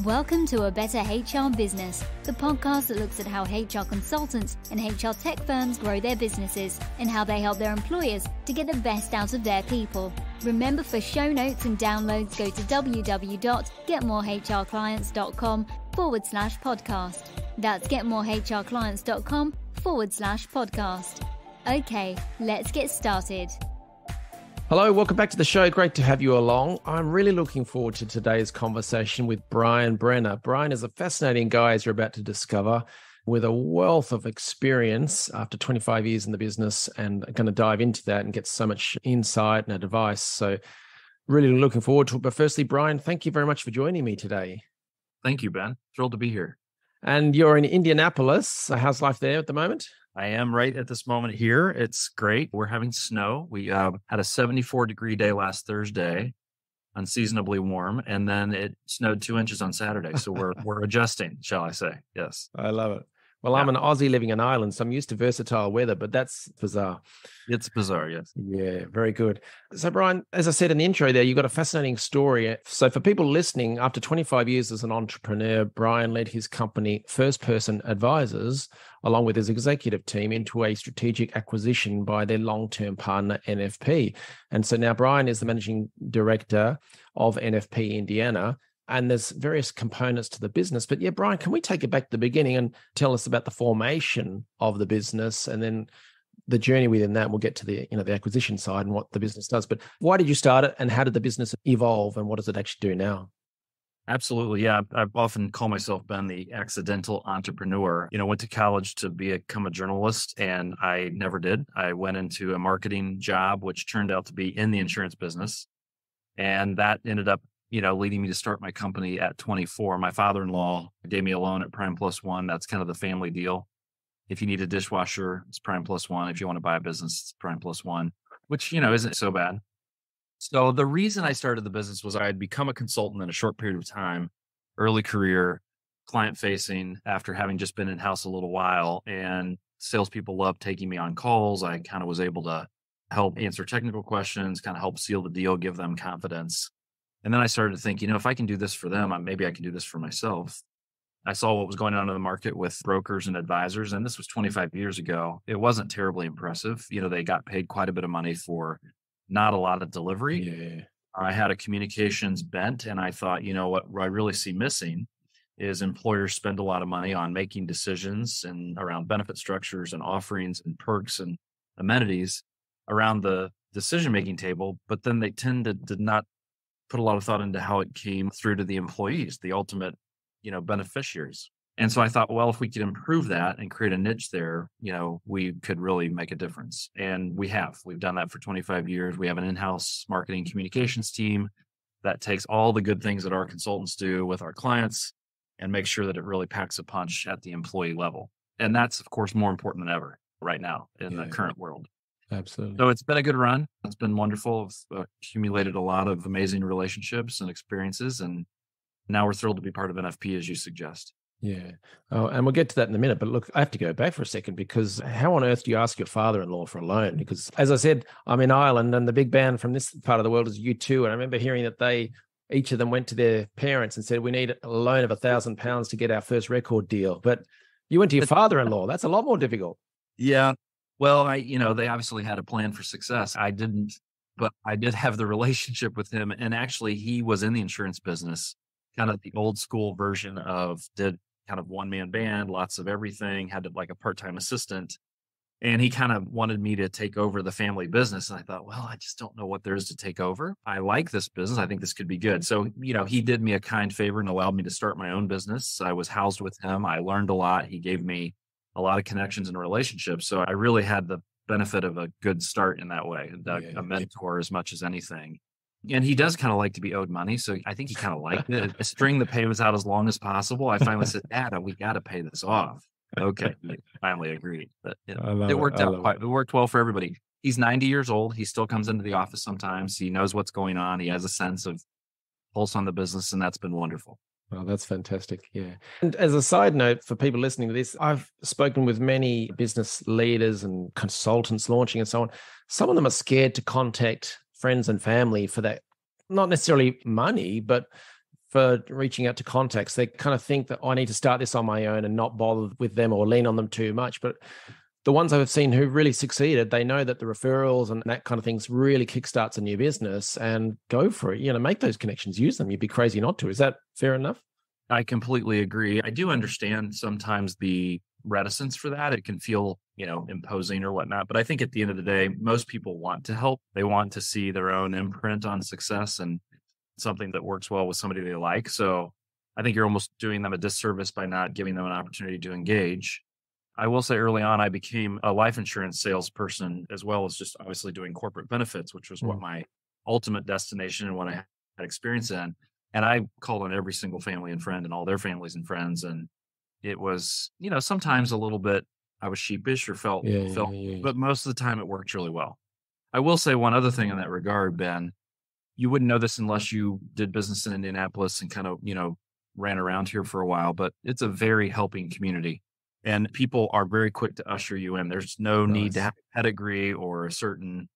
Welcome to A Better HR Business, the podcast that looks at how HR consultants and HR tech firms grow their businesses and how they help their employers to get the best out of their people. Remember, for show notes and downloads, go to www.getmorehrclients.com/podcast. That's getmorehrclients.com/podcast. Okay, let's get started. Hello, welcome back to the show. Great to have you along. I'm really looking forward to today's conversation with Bryan Brenner. Bryan is a fascinating guy, as you're about to discover, with a wealth of experience after 25 years in the business, and going to dive into that and get so much insight and advice. So really looking forward to it. But firstly, Bryan, thank you very much for joining me today. Thank you, Ben. Thrilled to be here. And you're in Indianapolis. How's life there at the moment? I am right at this moment here. It's great. We're having snow. We had a 74-degree day last Thursday, unseasonably warm, and then it snowed 2 inches on Saturday. So we're adjusting, shall I say? Yes. I love it. Well, I'm an Aussie living in Ireland, so I'm used to versatile weather, but that's bizarre. It's bizarre, yes. Yeah, very good. So, Bryan, as I said in the intro there, you've got a fascinating story. So for people listening, after 25 years as an entrepreneur, Bryan led his company, First Person Advisors, along with his executive team, into a strategic acquisition by their long-term partner, NFP. And so now Bryan is the managing director of NFP Indiana. And there's various components to the business. But yeah, Bryan, can we take it back to the beginning and tell us about the formation of the business and then the journey within that? We'll get to the acquisition side and what the business does. But why did you start it and how did the business evolve and what does it actually do now? Absolutely. Yeah. I often call myself, Ben, the accidental entrepreneur. Went to college to become a journalist and I never did. I went into a marketing job, which turned out to be in the insurance business. And that ended up leading me to start my company at 24. My father-in-law gave me a loan at Prime Plus One. That's kind of the family deal. If you need a dishwasher, it's Prime Plus One. If you want to buy a business, it's Prime Plus One, which, isn't so bad. So the reason I started the business was I had become a consultant in a short period of time, early career, client facing after having just been in-house a little while. And salespeople loved taking me on calls. I kind of was able to help answer technical questions, kind of help seal the deal, give them confidence. And then I started to think, if I can do this for them, maybe I can do this for myself. I saw what was going on in the market with brokers and advisors, and this was 25 years ago. It wasn't terribly impressive. They got paid quite a bit of money for not a lot of delivery. Yeah. I had a communications bent, and I thought, what I really see missing is employers spend a lot of money on making decisions and around benefit structures and offerings and perks and amenities around the decision-making table, but then they tend to did not put a lot of thought into how it came through to the employees, the ultimate, beneficiaries. And so I thought, well, if we could improve that and create a niche there, we could really make a difference. And we've done that for 25 years. We have an in-house marketing communications team that takes all the good things that our consultants do with our clients and makes sure that it really packs a punch at the employee level. And that's, of course, more important than ever right now in the current world. Absolutely. So it's been a good run. It's been wonderful. I've accumulated a lot of amazing relationships and experiences. And now we're thrilled to be part of NFP, as you suggest. Yeah. Oh, and we'll get to that in a minute. But look, I have to go back for a second because how on earth do you ask your father-in-law for a loan? Because as I said, I'm in Ireland and the big band from this part of the world is U2. And I remember hearing that each of them went to their parents and said, we need a loan of £1,000 to get our first record deal. But you went to your father-in-law. That's a lot more difficult. Yeah. Well, they obviously had a plan for success. I didn't, but I did have the relationship with him. And actually, he was in the insurance business, kind of the old school version did kind of one-man band, lots of everything, had like a part-time assistant. And he kind of wanted me to take over the family business. And I thought, well, I just don't know what there is to take over. I like this business. I think this could be good. So, he did me a kind favor and allowed me to start my own business. I was housed with him. I learned a lot. He gave me a lot of connections and relationships. So I really had the benefit of a good start in that way, a mentor as much as anything. And he does kind of like to be owed money. So I think he kind of liked it. I string the payments out as long as possible. I finally said, Dad, we got to pay this off. Okay. He finally agreed. But it worked out it worked well for everybody. He's 90 years old. He still comes into the office sometimes. He knows what's going on. He has a sense of pulse on the business, and that's been wonderful. Well, that's fantastic. Yeah. And as a side note for people listening to this, I've spoken with many business leaders and consultants launching and so on. Some of them are scared to contact friends and family for that, not necessarily money, but for reaching out to contacts. They kind of think that I need to start this on my own and not bother with them or lean on them too much. But the ones I've seen who really succeeded, they know that the referrals and that kind of things really kickstarts a new business, and go for it. Make those connections, use them. You'd be crazy not to. Is that fair enough? I completely agree. I do understand sometimes the reticence for that. It can feel, imposing or whatnot. But I think at the end of the day, most people want to help. They want to see their own imprint on success and something that works well with somebody they like. So I think you're almost doing them a disservice by not giving them an opportunity to engage. I will say early on, I became a life insurance salesperson, as well as just obviously doing corporate benefits, which was what my ultimate destination and what I had experience in. And I called on every single family and friend and all their families and friends. And it was, sometimes a little bit, I was sheepish or felt, but most of the time it worked really well. I will say one other thing in that regard, Ben. You wouldn't know this unless you did business in Indianapolis and kind of, ran around here for a while, but it's a very helping community. And people are very quick to usher you in. There's no need to have a pedigree or a certain,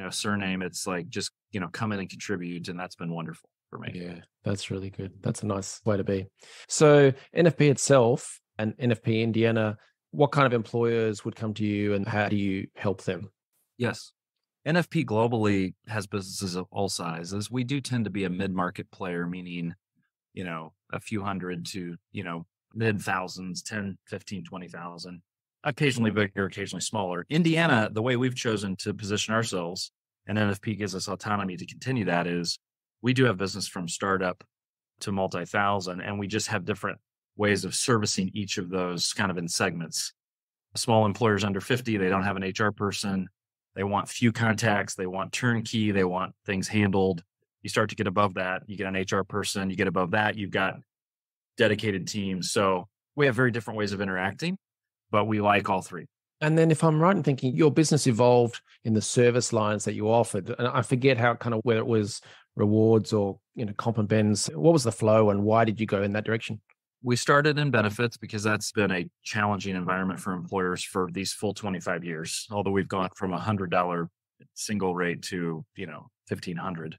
surname. It's like just, come in and contribute. And that's been wonderful for me. Yeah, that's really good. That's a nice way to be. So NFP itself and NFP Indiana, what kind of employers would come to you and how do you help them? Yes. NFP globally has businesses of all sizes. We do tend to be a mid-market player, meaning, a few hundred to, mid thousands, 10, 15, 20,000, occasionally bigger, occasionally smaller. Indiana, the way we've chosen to position ourselves, and NFP gives us autonomy to continue that, is we do have business from startup to multi-thousand, and we just have different ways of servicing each of those kind of in segments. Small employers under 50, they don't have an HR person. They want few contacts. They want turnkey. They want things handled. You start to get above that, you get an HR person. You get above that, you've got dedicated teams. So we have very different ways of interacting, but we like all three. And then if I'm right in thinking, your business evolved in the service lines that you offered, and I forget how kind of whether it was rewards or, comp and bends, what was the flow and why did you go in that direction? We started in benefits because that's been a challenging environment for employers for these full 25 years. Although we've gone from $100 single rate to, $1,500,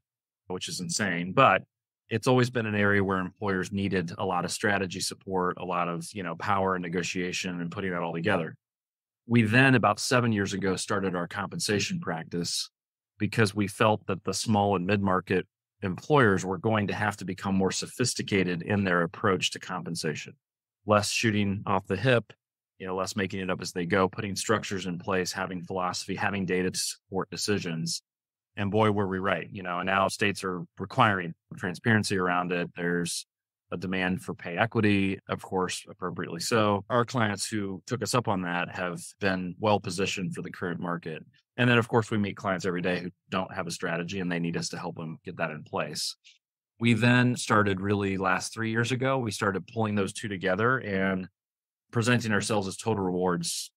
which is insane. But it's always been an area where employers needed a lot of strategy support, a lot of, power and negotiation and putting that all together. We then about 7 years ago started our compensation practice because we felt that the small and mid-market employers were going to have to become more sophisticated in their approach to compensation, less shooting off the hip, less making it up as they go, putting structures in place, having philosophy, having data to support decisions. And boy, were we right, and now states are requiring transparency around it. There's a demand for pay equity, of course, appropriately so. Our clients who took us up on that have been well positioned for the current market. And then, of course, we meet clients every day who don't have a strategy and they need us to help them get that in place. We then started really last 3 years ago, we started pulling those two together and presenting ourselves as total rewards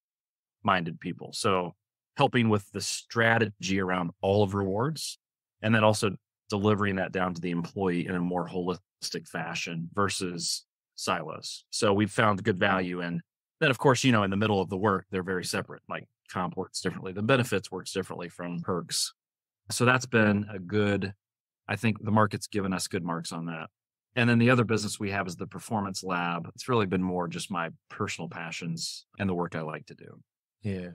minded people. So helping with the strategy around all of rewards, and then also delivering that down to the employee in a more holistic fashion versus silos. So we've found good value. And then, of course, in the middle of the work, they're very separate. Like comp works differently. The benefits works differently from perks. So that's been I think the market's given us good marks on that. And then the other business we have is the Performance Lab. It's really been more just my personal passions and the work I like to do. Yeah.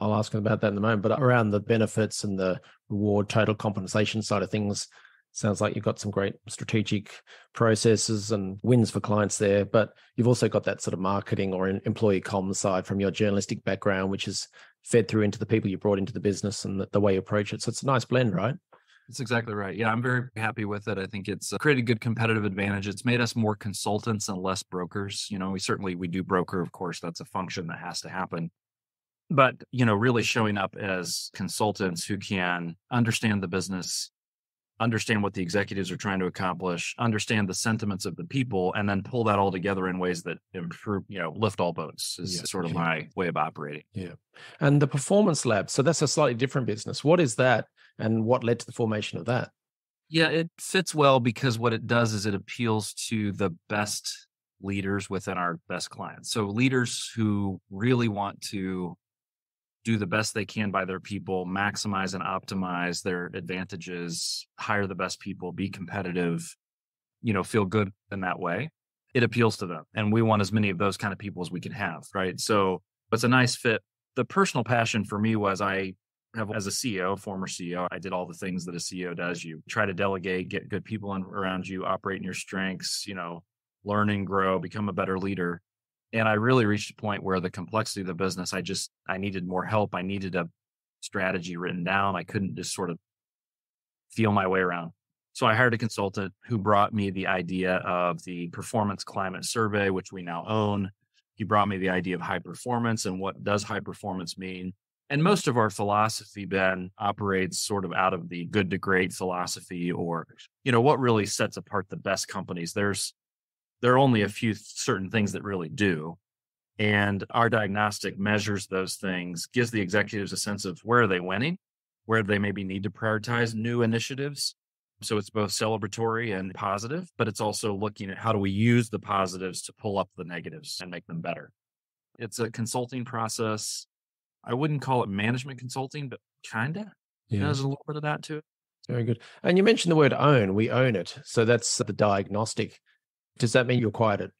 I'll ask about that in a moment, but around the benefits and the reward total compensation side of things, sounds like you've got some great strategic processes and wins for clients there, but you've also got that sort of marketing or employee comms side from your journalistic background, which is fed through into the people you brought into the business and the way you approach it. So it's a nice blend, right? That's exactly right. Yeah, I'm very happy with it. I think it's created a good competitive advantage. It's made us more consultants and less brokers. We do broker, of course, that's a function that has to happen. But, really showing up as consultants who can understand the business, understand what the executives are trying to accomplish, understand the sentiments of the people, and then pull that all together in ways that improve, lift all boats is sort of my way of operating. Yeah. And the Performance Lab, so that's a slightly different business. What is that and what led to the formation of that? Yeah, it fits well because what it does is it appeals to the best leaders within our best clients. So leaders who really want to do the best they can by their people, maximize and optimize their advantages, hire the best people, be competitive, feel good in that way, it appeals to them. And we want as many of those kind of people as we can have, right? So it's a nice fit. The personal passion for me was as a CEO, former CEO, I did all the things that a CEO does. You try to delegate, get good people around you, operate in your strengths, learn and grow, become a better leader. And I really reached a point where the complexity of the business, I needed more help. I needed a strategy written down. I couldn't just sort of feel my way around. So I hired a consultant who brought me the idea of the performance climate survey, which we now own. He brought me the idea of high performance and what does high performance mean. And most of our philosophy, Ben, operates sort of out of the good to great philosophy, or, what really sets apart the best companies. There are only a few certain things that really do. And our diagnostic measures those things, gives the executives a sense of where are they winning, where they maybe need to prioritize new initiatives. So it's both celebratory and positive, but it's also looking at how do we use the positives to pull up the negatives and make them better. It's a consulting process. I wouldn't call it management consulting, but kind of. Yeah. There's a little bit of that to it. Very good. And you mentioned the word own. We own it. So that's the diagnostic. Does that mean you acquired it?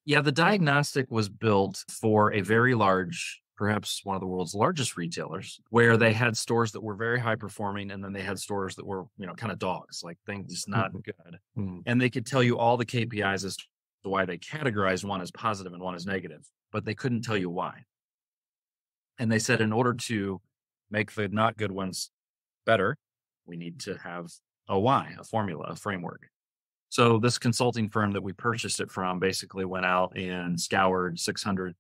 Yeah, the diagnostic was built for a very large, perhaps one of the world's largest retailers, where they had stores that were very high performing, and then they had stores that were, kind of dogs, like things just not good. And they could tell you all the KPIs as to why they categorized one as positive and one as negative, but they couldn't tell you why. And they said, in order to make the not good ones better, we need to have a why, a formula, a framework. So this consulting firm that we purchased it from basically went out and scoured 600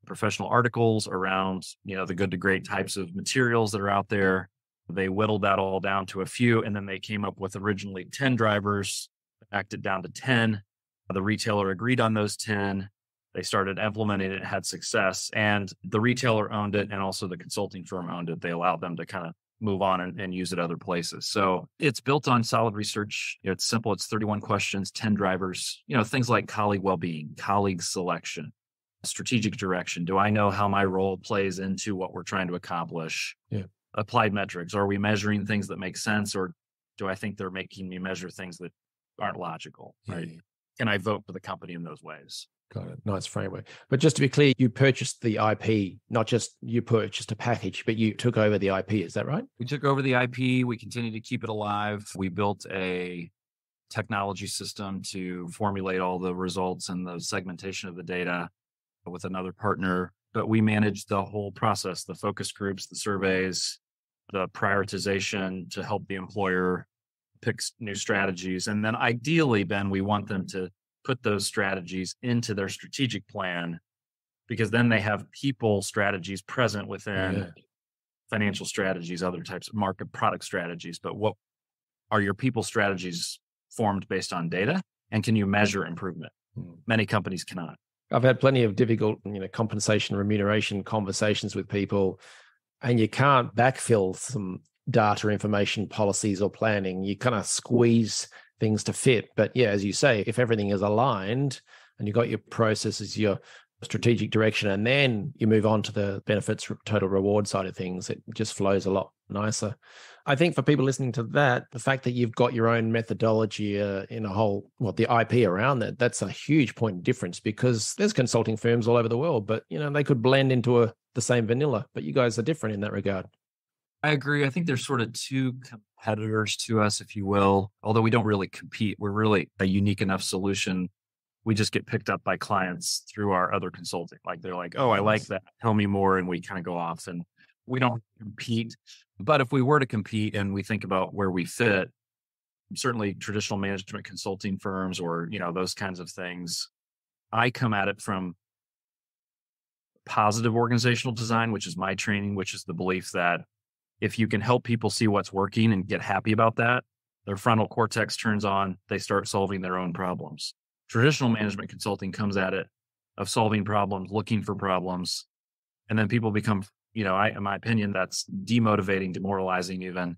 professional articles around, the good to great types of materials that are out there. They whittled that all down to a few, and then they came up with originally 10 drivers, backed it down to 10. The retailer agreed on those 10. They started implementing it, had success, and the retailer owned it, and also the consulting firm owned it. They allowed them to kind of move on and use it other places. So it's built on solid research. It's simple. It's 31 questions, 10 drivers, things like colleague well-being, colleague selection, strategic direction. Do I know how my role plays into what we're trying to accomplish? Yeah. Applied metrics. Are we measuring things that make sense, or do I think they're making me measure things that aren't logical? Right? Yeah. Can I vote for the company in those ways? Got it. Nice framework. But just to be clear, you purchased the IP, not just you purchased a package, but you took over the IP. Is that right? We took over the IP. We continue to keep it alive. We built a technology system to formulate all the results and the segmentation of the data with another partner. But we managed the whole process, the focus groups, the surveys, the prioritization to help the employer pick new strategies. And then ideally, Ben, we want them to put those strategies into their strategic plan, because then they have people strategies present within financial strategies, other types of market product strategies. But what are your people strategies formed based on data? And can you measure improvement? Many companies cannot. I've had plenty of difficult, compensation, remuneration conversations with people, and you can't backfill some data, information, policies, or planning. You kind of squeeze things to fit. But yeah, as you say, if everything is aligned and you've got your processes, your strategic direction, and then you move on to the benefits, total reward side of things, it just flows a lot nicer. I think for people listening to that, the fact that you've got your own methodology in a whole, the IP around that, that's a huge point of difference, because there's consulting firms all over the world, but they could blend into the same vanilla, but you guys are different in that regard. I agree. I think there's sort of two competitors to us, if you will, although we don't really compete. We're really a unique enough solution. We just get picked up by clients through our other consulting. Like they're like, oh, I like that. Tell me more. And we kind of go off, and we don't compete. But if we were to compete and we think about where we fit, certainly traditional management consulting firms or, those kinds of things, I come at it from positive organizational design, which is my training, which is the belief that if you can help people see what's working and get happy about that, their frontal cortex turns on, they start solving their own problems. Traditional management consulting comes at it of solving problems, looking for problems, and then people become, in my opinion, that's demotivating, demoralizing even.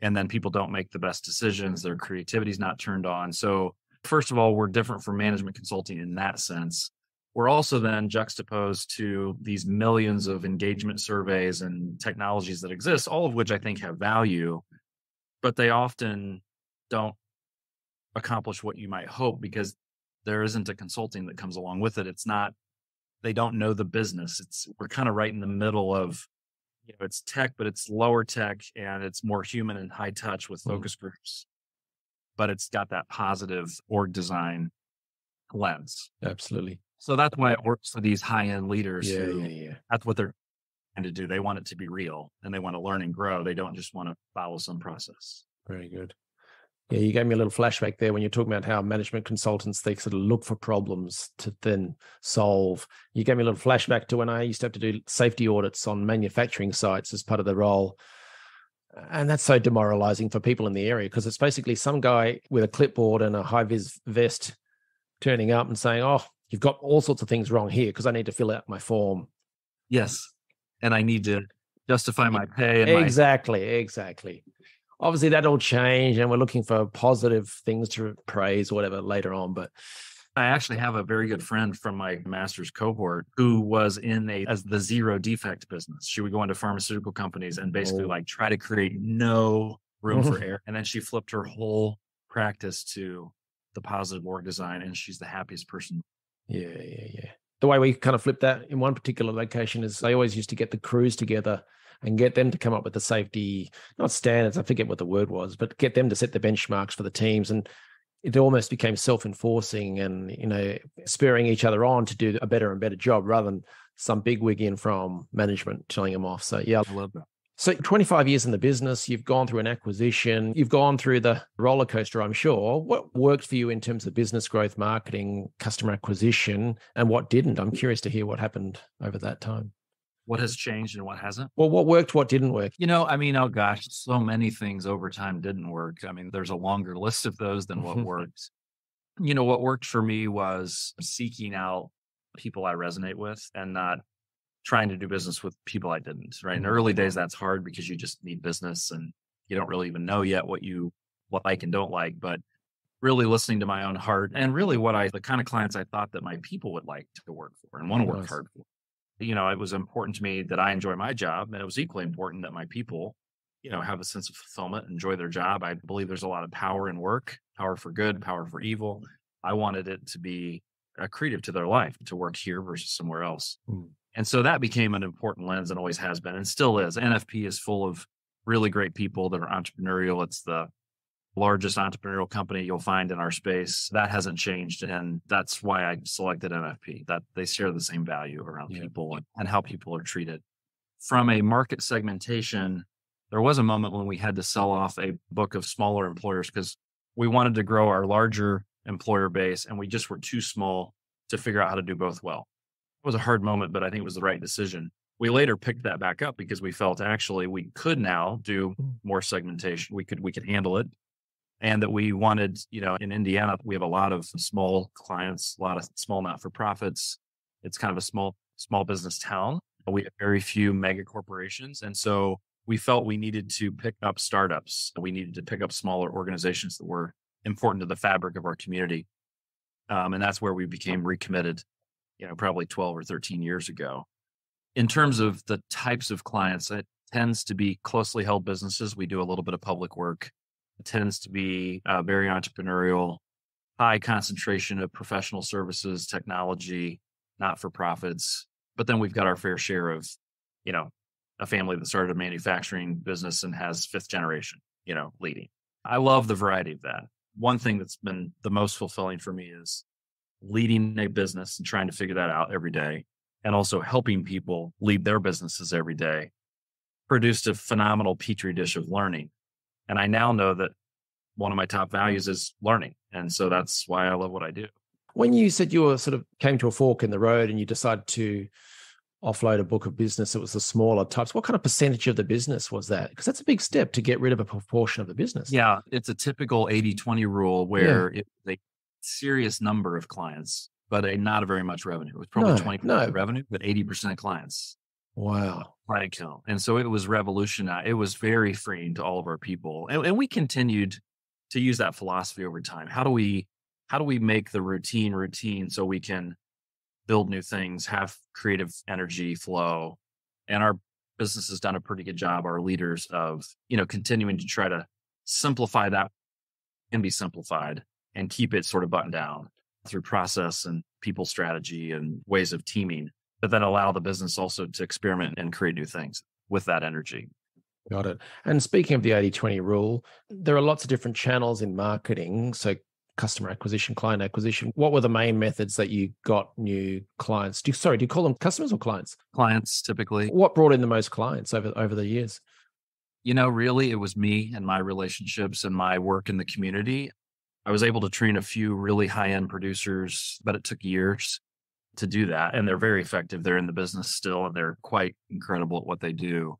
And then people don't make the best decisions. Their creativity is not turned on. So first of all, we're different from management consulting in that sense. We're also then juxtaposed to these millions of engagement surveys and technologies that exist, all of which I think have value, but they often don't accomplish what you might hope, because there isn't a consulting that comes along with it. It's not, they don't know the business. We're kind of right in the middle of, it's tech, but it's lower tech and it's more human and high touch with focus groups, but it's got that positive org design lens. Absolutely. So that's why it works for these high-end leaders Yeah. that's what they're trying to do. They want it to be real and they want to learn and grow. They don't just want to follow some process. Very good. Yeah, you gave me a little flashback there when you're talking about how management consultants, they sort of look for problems to then solve. You gave me a little flashback to when I used to have to do safety audits on manufacturing sites as part of the role. And that's so demoralizing for people in the area, because it's basically some guy with a clipboard and a high-vis vest turning up and saying, oh, you've got all sorts of things wrong here because I need to fill out my form. Yes. And I need to justify my pay. And Exactly. Obviously, that all changed, and we're looking for positive things to praise or whatever later on. But I actually have a very good friend from my master's cohort who was as the zero defect business. She would go into pharmaceutical companies and basically try to create no room for error. And then she flipped her whole practice to the positive org design, and she's the happiest person. Yeah. The way we kind of flipped that in one particular location is they always used to get the crews together and get them to come up with the safety, not standards, I forget what the word was, but get them to set the benchmarks for the teams. And it almost became self-enforcing and, spurring each other on to do a better and better job rather than some big wig in from management telling them off. So, yeah. I love that. So 25 years in the business, you've gone through an acquisition, you've gone through the roller coaster, I'm sure. What worked for you in terms of business growth, marketing, customer acquisition, and what didn't? I'm curious to hear what happened over that time. What has changed and what hasn't? Well, what worked, what didn't work? Oh gosh, so many things over time didn't work. I mean, there's a longer list of those than what worked. What worked for me was seeking out people I resonate with and not trying to do business with people I didn't, right? In the early days, that's hard because you just need business and you don't really even know yet what you like and don't like, but really listening to my own heart and really the kind of clients I thought that my people would like to work for and want to work hard for. It was important to me that I enjoy my job, and it was equally important that my people, have a sense of fulfillment, enjoy their job. I believe there's a lot of power in work, power for good, power for evil. I wanted it to be accretive to their life to work here versus somewhere else. And so that became an important lens and always has been and still is. NFP is full of really great people that are entrepreneurial. It's the largest entrepreneurial company you'll find in our space. That hasn't changed. And that's why I selected NFP, that they share the same value around people and how people are treated. From a market segmentation, there was a moment when we had to sell off a book of smaller employers because we wanted to grow our larger employer base and we just were too small to figure out how to do both well. It was a hard moment, but I think it was the right decision. We later picked that back up because we felt actually we could now do more segmentation. We could handle it. And that we wanted, in Indiana, we have a lot of small clients, a lot of small not-for-profits. It's kind of a small business town. We have very few mega corporations. And so we felt we needed to pick up startups. We needed to pick up smaller organizations that were important to the fabric of our community. And that's where we became recommitted, probably 12 or 13 years ago. In terms of the types of clients, it tends to be closely held businesses. We do a little bit of public work. It tends to be very entrepreneurial, high concentration of professional services, technology, not-for-profits. But then we've got our fair share of, a family that started a manufacturing business and has fifth generation, leading. I love the variety of that. One thing that's been the most fulfilling for me is leading a business and trying to figure that out every day, and also helping people lead their businesses every day, produced a phenomenal petri dish of learning. And I now know that one of my top values is learning. And so that's why I love what I do. When you said you were sort of came to a fork in the road and you decided to offload a book of business, it was the smaller types. What kind of percentage of the business was that? Because that's a big step to get rid of a proportion of the business. Yeah, it's a typical 80-20 rule where it's a serious number of clients, but not a very much revenue. It was probably 20% revenue, but 80% clients. Wow. Client count. And so it was revolutionary. It was very freeing to all of our people. And we continued to use that philosophy over time. How do we make the routine so we can build new things, have creative energy flow? And our business has done a pretty good job, our leaders, of, continuing to try to simplify that and be simplified and keep it sort of buttoned down through process and people strategy and ways of teaming, but then allow the business also to experiment and create new things with that energy. Got it. And speaking of the 80-20 rule, there are lots of different channels in marketing. So customer acquisition, client acquisition. What were the main methods that you got new clients? Do you call them customers or clients? Clients, typically. What brought in the most clients over the years? Really, it was me and my relationships and my work in the community. I was able to train a few really high-end producers, but it took years to do that. And they're very effective. They're in the business still, and they're quite incredible at what they do.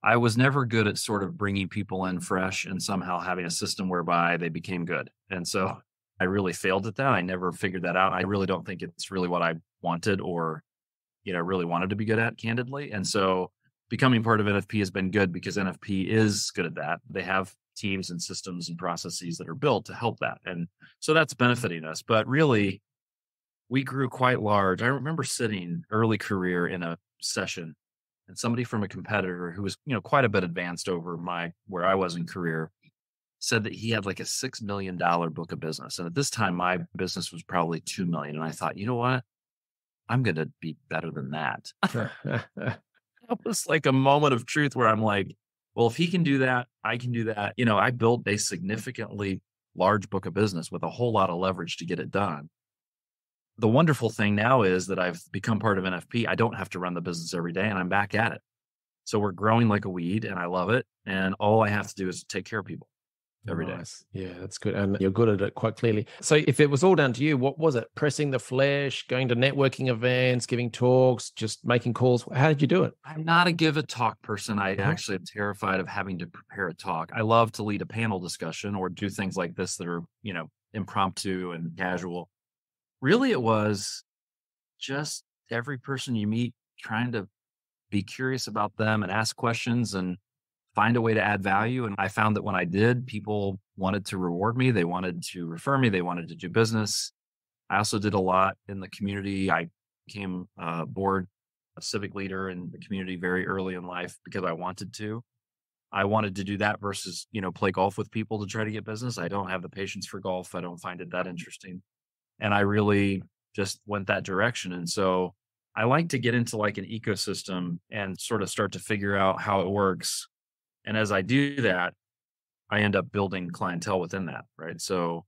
I was never good at sort of bringing people in fresh and somehow having a system whereby they became good. And so I really failed at that. I never figured that out. I really don't think it's really what I wanted or, really wanted to be good at, candidly. And so becoming part of NFP has been good because NFP is good at that. They have teams and systems and processes that are built to help that. And so that's benefiting us. But really, we grew quite large. I remember sitting early career in a session, and somebody from a competitor who was, quite a bit advanced over where I was in career said that he had like a $6 million book of business. And at this time, my business was probably $2 million. And I thought, you know what? I'm going to be better than that. That was like a moment of truth where I'm like, well, if he can do that, I can do that. I built a significantly large book of business with a whole lot of leverage to get it done. The wonderful thing now is that I've become part of NFP. I don't have to run the business every day, and I'm back at it. So we're growing like a weed, and I love it. And all I have to do is take care of people every day. Yeah, that's good. And you're good at it quite clearly. So if it was all down to you, what was it? Pressing the flesh, going to networking events, giving talks, just making calls? How did you do it? I'm not a give a talk person. I actually am terrified of having to prepare a talk. I love to lead a panel discussion or do things like this that are, impromptu and casual. Really, it was just every person you meet trying to be curious about them and ask questions and find a way to add value. And I found that when I did, people wanted to reward me. They wanted to refer me. They wanted to do business. I also did a lot in the community. I became a civic leader in the community very early in life because I wanted to. I wanted to do that versus, play golf with people to try to get business. I don't have the patience for golf. I don't find it that interesting. And I really just went that direction. And so I like to get into like an ecosystem and sort of start to figure out how it works. And as I do that, I end up building clientele within that, right? So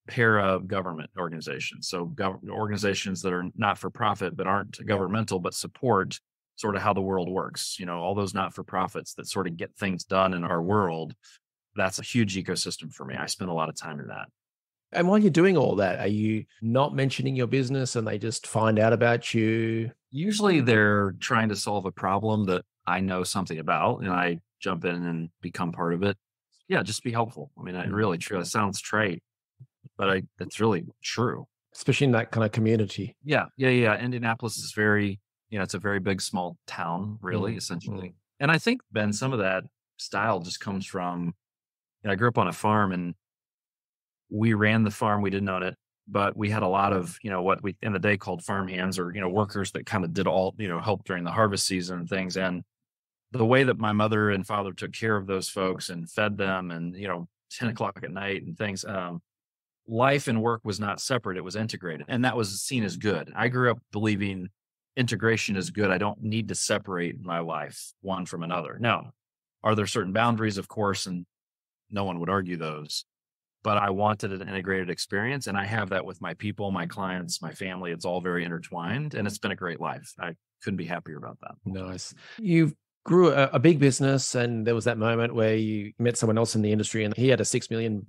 para-government organizations. So organizations that are not for profit, but aren't governmental, but support sort of how the world works. All those not-for-profits that sort of get things done in our world. That's a huge ecosystem for me. I spend a lot of time in that. And while you're doing all that, are you not mentioning your business and they just find out about you? Usually they're trying to solve a problem that I know something about, and I jump in and become part of it. Yeah, just be helpful. I mean, it really true. It sounds trite, but it's really true. Especially in that kind of community. Yeah. Indianapolis is very, it's a very big, small town, really, essentially. And I think, Ben, some of that style just comes from, I grew up on a farm and we ran the farm. We didn't own it, but we had a lot of, what we in the day called farm hands or, workers that kind of did all, help during the harvest season and things. And the way that my mother and father took care of those folks and fed them and, 10 o'clock at night and things, life and work was not separate. It was integrated. And that was seen as good. I grew up believing integration is good. I don't need to separate my life one from another. Now, are there certain boundaries? Of course, and no one would argue those. But I wanted an integrated experience. And I have that with my people, my clients, my family. It's all very intertwined. And it's been a great life. I couldn't be happier about that. Nice. You grew a big business. And there was that moment where you met someone else in the industry and he had a $6 million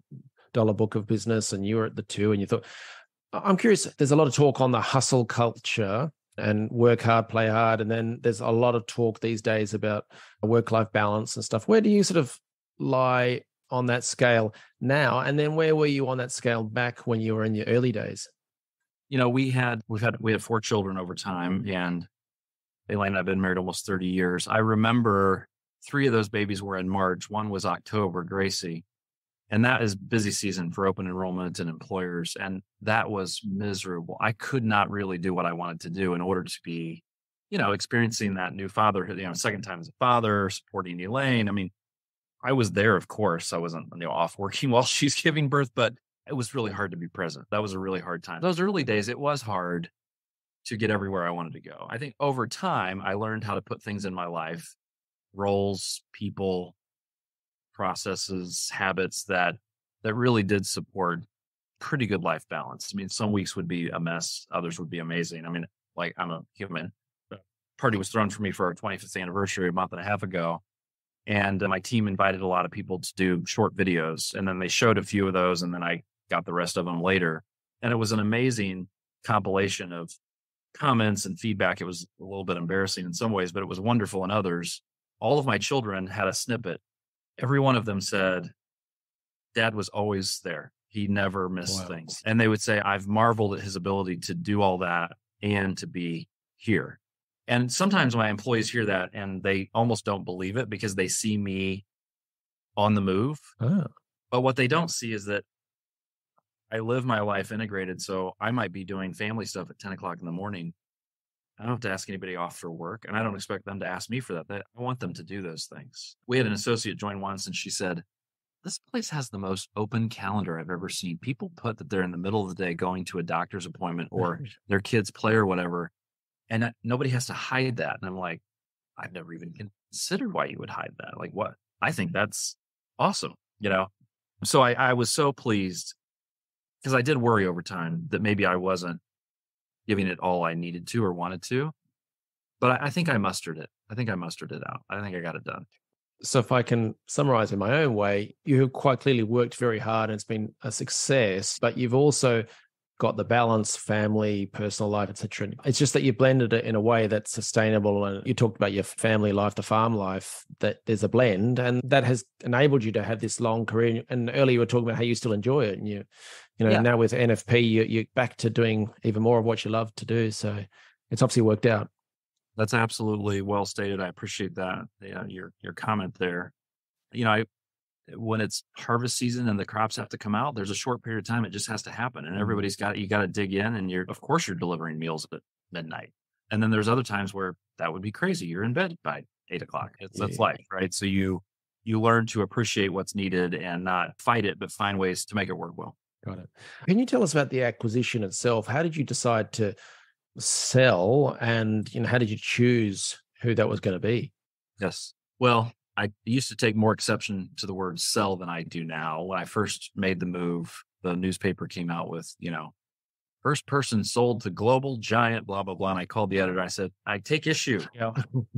book of business and you were at the 2 and you thought, I'm curious, there's a lot of talk on the hustle culture and work hard, play hard. And then there's a lot of talk these days about work-life balance and stuff. Where do you sort of lie on that scale now? And then where were you on that scale back when you were in your early days? We had 4 children over time, and Elaine and I've been married almost 30 years. I remember 3 of those babies were in March. One was October, Gracie. And that is busy season for open enrollment and employers. And that was miserable. I could not really do what I wanted to do in order to be, experiencing that new fatherhood, second time as a father, supporting Elaine. I mean, I was there, of course. I wasn't, off working while she's giving birth, but it was really hard to be present. That was a really hard time. Those early days, it was hard to get everywhere I wanted to go. I think over time, I learned how to put things in my life, roles, people, processes, habits that really did support pretty good life balance. I mean, some weeks would be a mess, others would be amazing. I mean, like I'm a human. The party was thrown for me for our 25th anniversary a month and a half ago. And my team invited a lot of people to do short videos. And then they showed a few of those. And then I got the rest of them later. And it was an amazing compilation of comments and feedback. It was a little bit embarrassing in some ways, but it was wonderful in others. All of my children had a snippet. Every one of them said, Dad was always there. He never missed things. And they would say, I've marveled at his ability to do all that and to be here. And sometimes my employees hear that and they almost don't believe it because they see me on the move. Oh. But what they don't see is that I live my life integrated. So I might be doing family stuff at 10 o'clock in the morning. I don't have to ask anybody off for work. And I don't expect them to ask me for that. I want them to do those things. We had an associate join once and she said, this place has the most open calendar I've ever seen. People put that they're in the middle of the day going to a doctor's appointment or their kids play or whatever. And nobody has to hide that. And I'm like, I've never even considered why you would hide that. Like what? I think that's awesome, you know? So I was so pleased because I did worry over time that maybe I wasn't giving it all I needed to or wanted to. But I think I mustered it. I think I mustered it out. I think I got it done. So if I can summarize in my own way, you have quite clearly worked very hard and it's been a success, but you've also got the balance, family, personal life, etc. It's just that you blended it in a way that's sustainable. And you talked about your family life, the farm life, that there's a blend, and that has enabled you to have this long career. And earlier you were talking about how you still enjoy it, and now with NFP, you're back to doing even more of what you love to do. So it's obviously worked out. That's absolutely well stated. I appreciate that. Yeah, your comment there. You know, when it's harvest season and the crops have to come out, there's a short period of time it just has to happen, and everybody's you got to dig in, and of course you're delivering meals at midnight. And then there's other times where that would be crazy. You're in bed by 8 o'clock. That's life, right? So you learn to appreciate what's needed and not fight it, but find ways to make it work well. Got it. Can you tell us about the acquisition itself? How did you decide to sell, and how did you choose who that was going to be? Yes. Well, I used to take more exception to the word sell than I do now. When I first made the move, the newspaper came out with, first person sold to global giant, blah, blah, blah. And I called the editor. I said, I take issue.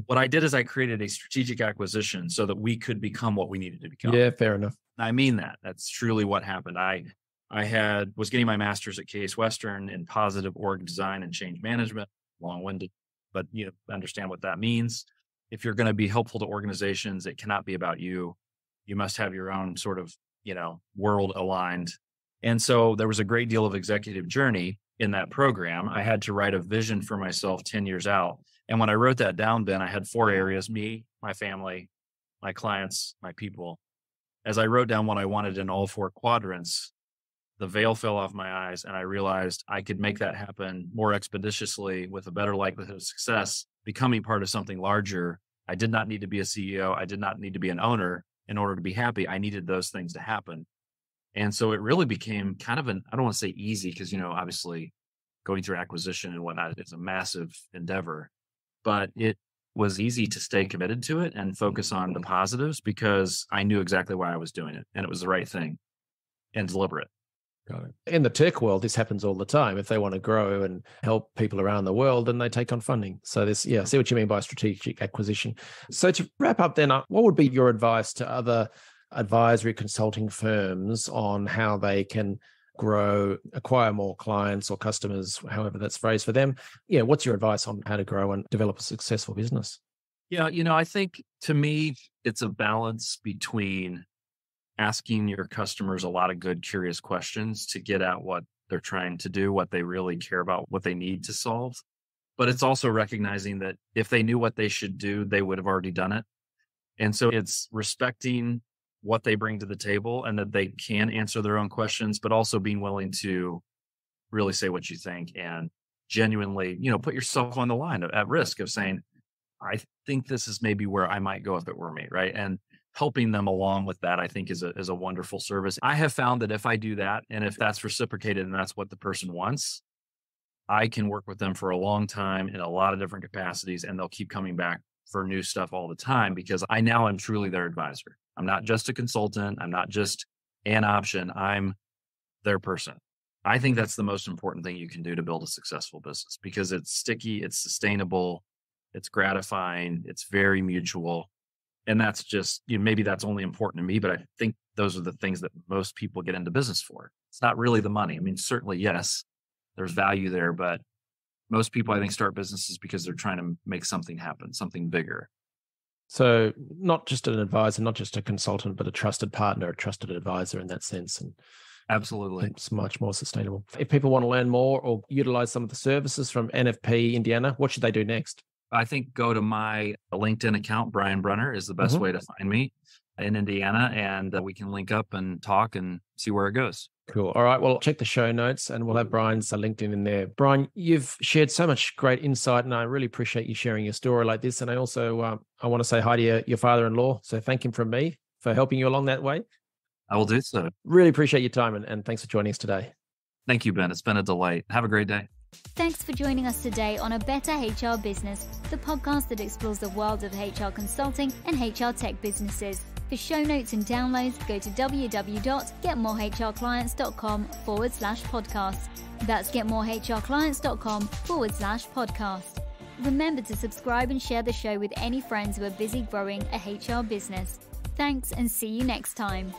What I did is I created a strategic acquisition so that we could become what we needed to become. Yeah, fair enough. I mean that. That's truly what happened. I was getting my master's at Case Western in positive org design and change management, long-winded, but you understand what that means. If you're going to be helpful to organizations, it cannot be about you. You must have your own sort of, world aligned. And so there was a great deal of executive journey in that program. I had to write a vision for myself 10 years out. And when I wrote that down, Ben, I had 4 areas: me, my family, my clients, my people. As I wrote down what I wanted in all 4 quadrants, the veil fell off my eyes and I realized I could make that happen more expeditiously with a better likelihood of success, becoming part of something larger. I did not need to be a CEO. I did not need to be an owner in order to be happy. I needed those things to happen. And so it really became kind of I don't want to say easy because, obviously going through acquisition and whatnot is a massive endeavor, but it was easy to stay committed to it and focus on the positives because I knew exactly why I was doing it and it was the right thing and deliberate. Got it. In the tech world, this happens all the time. If they want to grow and help people around the world, then they take on funding. So I see what you mean by strategic acquisition. So to wrap up then, what would be your advice to other advisory consulting firms on how they can grow, acquire more clients or customers, however that's phrased for them? What's your advice on how to grow and develop a successful business? Yeah, I think to me, it's a balance between asking your customers a lot of good, curious questions to get at what they're trying to do, what they really care about, what they need to solve. But it's also recognizing that if they knew what they should do, they would have already done it. And so it's respecting what they bring to the table and that they can answer their own questions, but also being willing to really say what you think and genuinely, put yourself on the line at risk of saying, I think this is maybe where I might go if it were me, right? And helping them along with that, I think is a wonderful service. I have found that if I do that, and if that's reciprocated and that's what the person wants, I can work with them for a long time in a lot of different capacities, and they'll keep coming back for new stuff all the time because I now am truly their advisor. I'm not just a consultant. I'm not just an option. I'm their person. I think that's the most important thing you can do to build a successful business because it's sticky, it's sustainable, it's gratifying, it's very mutual. And that's just, maybe that's only important to me, but I think those are the things that most people get into business for. It's not really the money. I mean, certainly, yes, there's value there, but most people, I think, start businesses because they're trying to make something happen, something bigger. So not just an advisor, not just a consultant, but a trusted partner, a trusted advisor in that sense. And absolutely, it's much more sustainable. If people want to learn more or utilize some of the services from NFP Indiana, what should they do next? I think go to my LinkedIn account. Bryan Brenner is the best way to find me in Indiana, and we can link up and talk and see where it goes. Cool. All right. Well, check the show notes and we'll have Bryan's LinkedIn in there. Bryan, you've shared so much great insight and I really appreciate you sharing your story like this. And I also, I want to say hi to your father-in-law. So thank him from me for helping you along that way. I will do so. Really appreciate your time and thanks for joining us today. Thank you, Ben. It's been a delight. Have a great day. Thanks for joining us today on A Better HR Business, the podcast that explores the world of HR consulting and HR tech businesses. For show notes and downloads, go to www.getmorehrclients.com/podcast. That's getmorehrclients.com/podcast. Remember to subscribe and share the show with any friends who are busy growing a HR business. Thanks and see you next time.